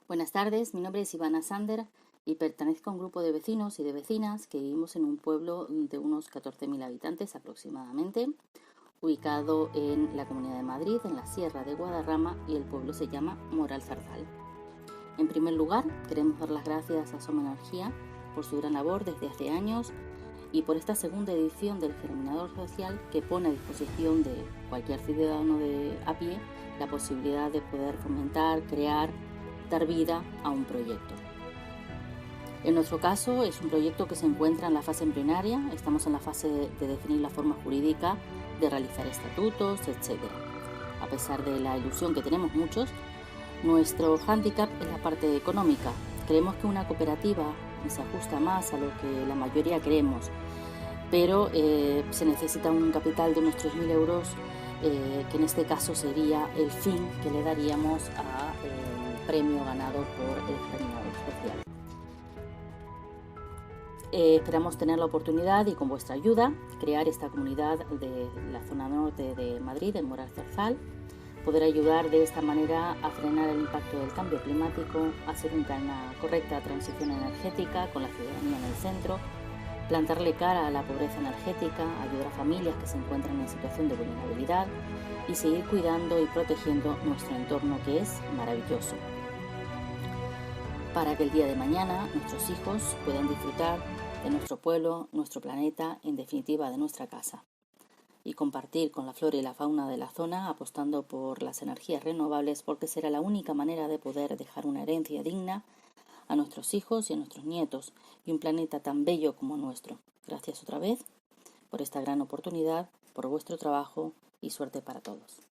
Buenas tardes, mi nombre es Ivana Sander y pertenezco a un grupo de vecinos y de vecinas que vivimos en un pueblo de unos 14.000 habitantes aproximadamente, ubicado en la Comunidad de Madrid, en la Sierra de Guadarrama, y el pueblo se llama Moralzarzal. En primer lugar, queremos dar las gracias a Soma Energía por su gran labor desde hace años y por esta segunda edición del Germinador Social que pone a disposición de cualquier ciudadano a pie la posibilidad de poder fomentar, crear, dar vida a un proyecto. En nuestro caso es un proyecto que se encuentra en la fase embrionaria, estamos en la fase de definir la forma jurídica, de realizar estatutos, etc. A pesar de la ilusión que tenemos muchos, nuestro hándicap es la parte económica. Creemos que una cooperativa se ajusta más a lo que la mayoría queremos, pero se necesita un capital de unos 3.000 euros, que en este caso sería el fin que le daríamos al premio ganado por el Germinador Social. Esperamos tener la oportunidad y con vuestra ayuda crear esta comunidad de la zona norte de Madrid, en Moralzarzal, poder ayudar de esta manera a frenar el impacto del cambio climático, hacer una correcta transición energética con la ciudadanía en el centro, plantarle cara a la pobreza energética, ayudar a familias que se encuentran en situación de vulnerabilidad y seguir cuidando y protegiendo nuestro entorno, que es maravilloso, para que el día de mañana nuestros hijos puedan disfrutar de nuestro pueblo, nuestro planeta, en definitiva de nuestra casa, y compartir con la flora y la fauna de la zona, apostando por las energías renovables, porque será la única manera de poder dejar una herencia digna a nuestros hijos y a nuestros nietos, y un planeta tan bello como nuestro. Gracias otra vez por esta gran oportunidad, por vuestro trabajo y suerte para todos.